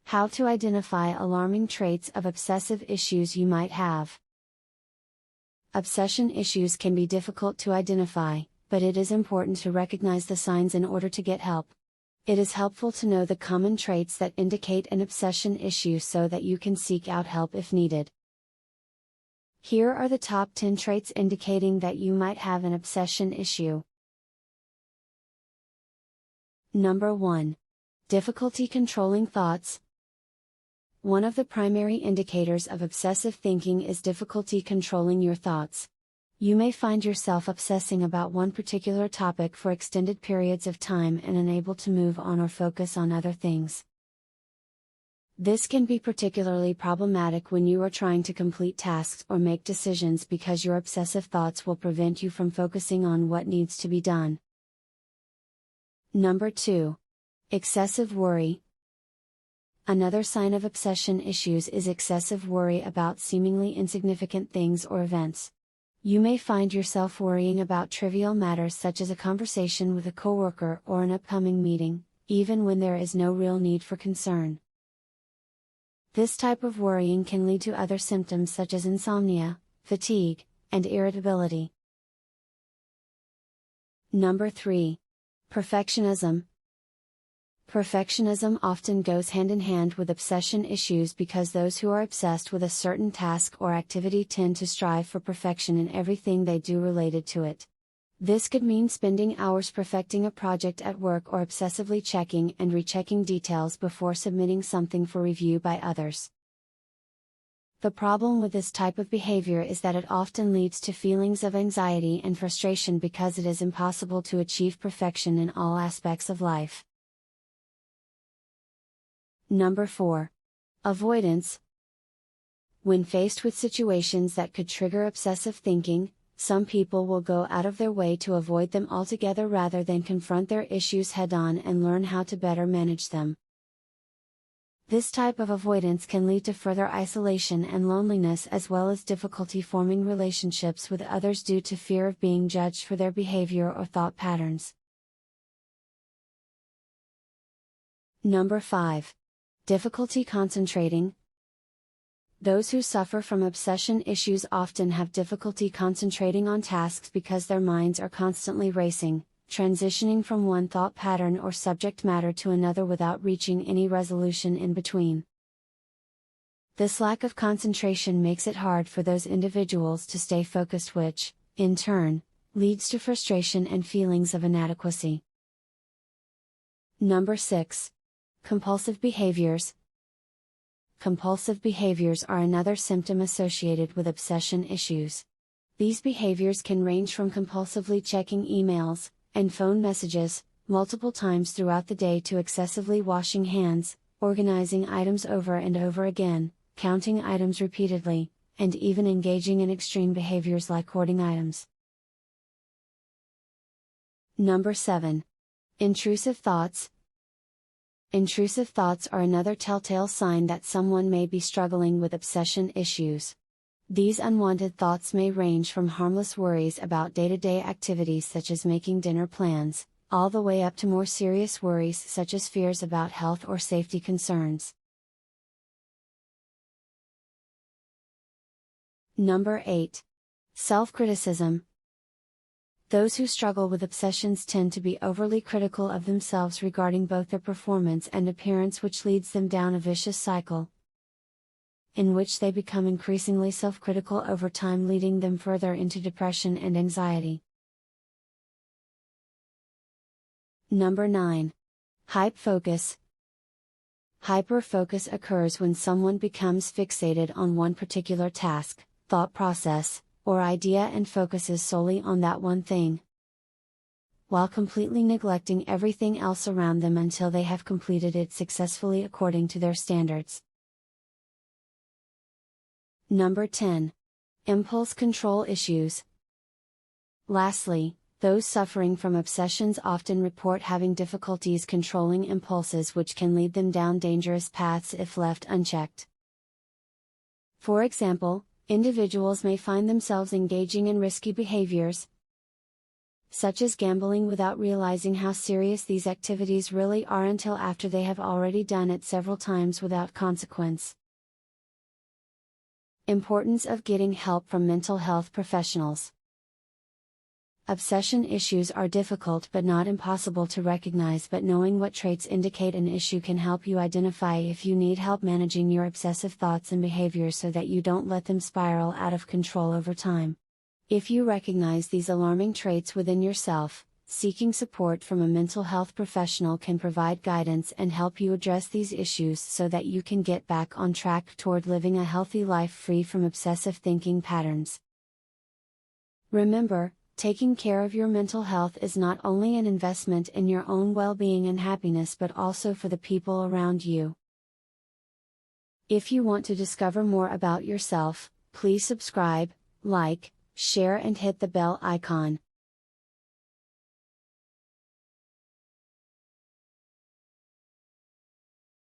How to identify alarming traits of obsessive issues you might have. Obsession issues can be difficult to identify, but it is important to recognize the signs in order to get help. It is helpful to know the common traits that indicate an obsession issue so that you can seek out help if needed. Here are the top 10 traits indicating that you might have an obsession issue. Number 1. Difficulty controlling thoughts. One of the primary indicators of obsessive thinking is difficulty controlling your thoughts. You may find yourself obsessing about one particular topic for extended periods of time and unable to move on or focus on other things. This can be particularly problematic when you are trying to complete tasks or make decisions because your obsessive thoughts will prevent you from focusing on what needs to be done. Number 2. Excessive worry. Another sign of obsession issues is excessive worry about seemingly insignificant things or events. You may find yourself worrying about trivial matters such as a conversation with a coworker or an upcoming meeting, even when there is no real need for concern. This type of worrying can lead to other symptoms such as insomnia, fatigue, and irritability. Number 3. Perfectionism. Perfectionism often goes hand in hand with obsession issues because those who are obsessed with a certain task or activity tend to strive for perfection in everything they do related to it. This could mean spending hours perfecting a project at work or obsessively checking and rechecking details before submitting something for review by others. The problem with this type of behavior is that it often leads to feelings of anxiety and frustration because it is impossible to achieve perfection in all aspects of life. Number 4. Avoidance. When faced with situations that could trigger obsessive thinking, some people will go out of their way to avoid them altogether rather than confront their issues head-on and learn how to better manage them. This type of avoidance can lead to further isolation and loneliness as well as difficulty forming relationships with others due to fear of being judged for their behavior or thought patterns. Number 5. Difficulty concentrating. Those who suffer from obsession issues often have difficulty concentrating on tasks because their minds are constantly racing, transitioning from one thought pattern or subject matter to another without reaching any resolution in between. This lack of concentration makes it hard for those individuals to stay focused, which, in turn, leads to frustration and feelings of inadequacy. Number 6. Compulsive behaviors. Compulsive behaviors are another symptom associated with obsession issues. These behaviors can range from compulsively checking emails and phone messages multiple times throughout the day to excessively washing hands, organizing items over and over again, counting items repeatedly, and even engaging in extreme behaviors like hoarding items. Number 7. Intrusive thoughts. Intrusive thoughts are another telltale sign that someone may be struggling with obsession issues. These unwanted thoughts may range from harmless worries about day-to-day activities such as making dinner plans, all the way up to more serious worries such as fears about health or safety concerns. Number 8. Self-criticism. Those who struggle with obsessions tend to be overly critical of themselves regarding both their performance and appearance, which leads them down a vicious cycle in which they become increasingly self-critical over time, leading them further into depression and anxiety. Number 9. Hyperfocus. Hyperfocus occurs when someone becomes fixated on one particular task, thought process, or idea and focuses solely on that one thing, while completely neglecting everything else around them until they have completed it successfully according to their standards. Number 10. Impulse control issues. Lastly, those suffering from obsessions often report having difficulties controlling impulses, which can lead them down dangerous paths if left unchecked. For example, individuals may find themselves engaging in risky behaviors, such as gambling without realizing how serious these activities really are until after they have already done it several times without consequence. Importance of getting help from mental health professionals. Obsession issues are difficult but not impossible to recognize, but knowing what traits indicate an issue can help you identify if you need help managing your obsessive thoughts and behaviors so that you don't let them spiral out of control over time. If you recognize these alarming traits within yourself, seeking support from a mental health professional can provide guidance and help you address these issues so that you can get back on track toward living a healthy life free from obsessive thinking patterns. Remember, taking care of your mental health is not only an investment in your own well-being and happiness but also for the people around you. If you want to discover more about yourself, please subscribe, like, share and hit the bell icon.